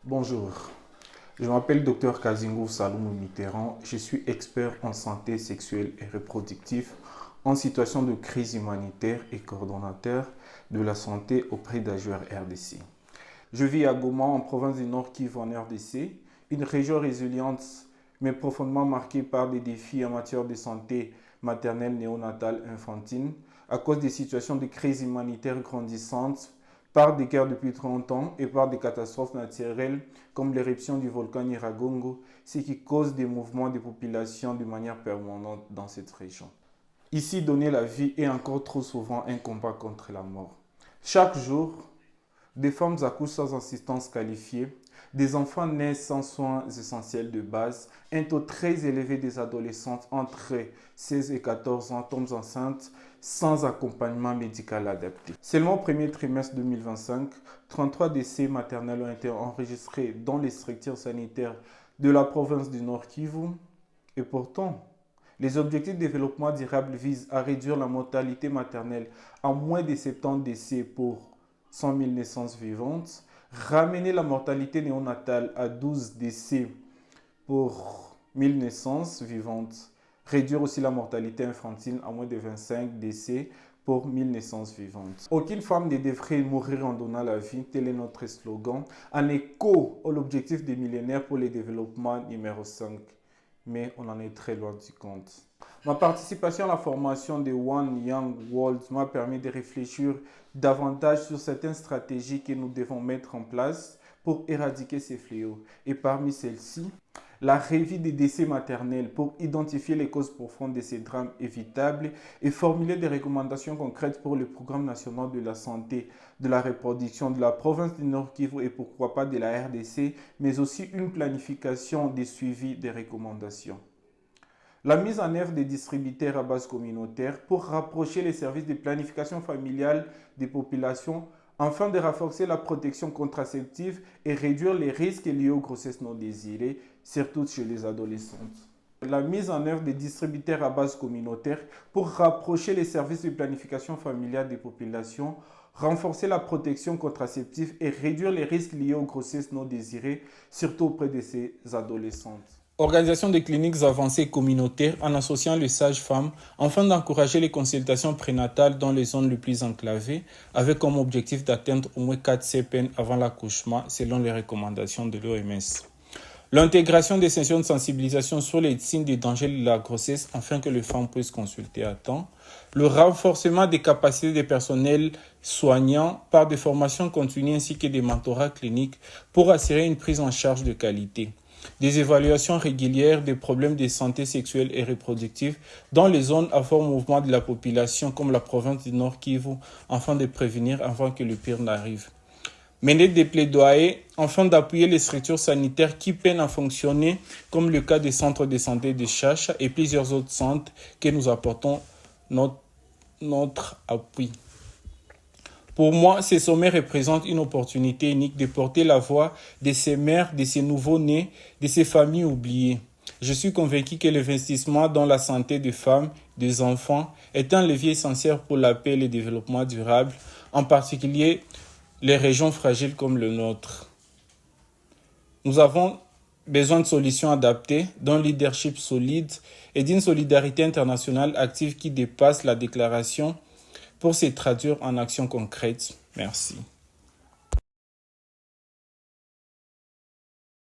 Bonjour, je m'appelle Dr Kazingou Saloumou Mitterrand. Je suis expert en santé sexuelle et reproductive en situation de crise humanitaire et coordonnateur de la santé auprès d'AJUR RDC. Je vis à Goma, en province du Nord Kivu, en RDC, une région résiliente mais profondément marquée par des défis en matière de santé maternelle, néonatale, infantile, à cause des situations de crise humanitaire grandissantes, par des guerres depuis 30 ans et par des catastrophes naturelles comme l'éruption du volcan Nyiragongo, ce qui cause des mouvements de population de manière permanente dans cette région. Ici, donner la vie est encore trop souvent un combat contre la mort. Chaque jour, des femmes accouchent sans assistance qualifiée, des enfants naissent sans soins essentiels de base, un taux très élevé des adolescentes entre 16 et 14 ans tombent enceintes sans accompagnement médical adapté. Seulement au premier trimestre 2025, 33 décès maternels ont été enregistrés dans les structures sanitaires de la province du Nord Kivu. Et pourtant, les objectifs de développement durable visent à réduire la mortalité maternelle à moins de 70 décès pour 100 000 naissances vivantes, ramener la mortalité néonatale à 12 décès pour 1000 naissances vivantes, réduire aussi la mortalité infantile à moins de 25 décès pour 1000 naissances vivantes. Aucune femme ne devrait mourir en donnant la vie, tel est notre slogan, en écho à l'objectif des millénaires pour le développement numéro 5. Mais on en est très loin du compte. Ma participation à la formation de One Young World m'a permis de réfléchir davantage sur certaines stratégies que nous devons mettre en place pour éradiquer ces fléaux. Et parmi celles-ci, la revue des décès maternels pour identifier les causes profondes de ces drames évitables et formuler des recommandations concrètes pour le programme national de la santé, de la reproduction de la province du Nord Kivu et pourquoi pas de la RDC, mais aussi une planification des suivis des recommandations. La mise en œuvre des distributeurs à base communautaire pour rapprocher les services de planification familiale des populations afin de renforcer la protection contraceptive et réduire les risques liés aux grossesses non désirées, surtout chez les adolescentes. La mise en œuvre des distributeurs à base communautaire pour rapprocher les services de planification familiale des populations, renforcer la protection contraceptive et réduire les risques liés aux grossesses non désirées, surtout auprès de ces adolescentes. Organisation de cliniques avancées communautaires en associant les sages-femmes afin d'encourager les consultations prénatales dans les zones les plus enclavées avec comme objectif d'atteindre au moins 4 CPN avant l'accouchement selon les recommandations de l'OMS. L'intégration des sessions de sensibilisation sur les signes de danger de la grossesse afin que les femmes puissent consulter à temps. Le renforcement des capacités des personnels soignants par des formations continues ainsi que des mentorats cliniques pour assurer une prise en charge de qualité. Des évaluations régulières des problèmes de santé sexuelle et reproductive dans les zones à fort mouvement de la population comme la province du Nord Kivu afin de prévenir avant que le pire n'arrive. Mener des plaidoyers afin d'appuyer les structures sanitaires qui peinent à fonctionner comme le cas des centres de santé de Chacha et plusieurs autres centres que nous apportons notre appui. Pour moi, ces sommets représentent une opportunité unique de porter la voix de ces mères, de ces nouveaux-nés, de ces familles oubliées. Je suis convaincu que l'investissement dans la santé des femmes, des enfants, est un levier essentiel pour la paix et le développement durable, en particulier les régions fragiles comme le nôtre. Nous avons besoin de solutions adaptées, d'un leadership solide et d'une solidarité internationale active qui dépasse la déclaration pour se traduire en actions concrètes. Merci.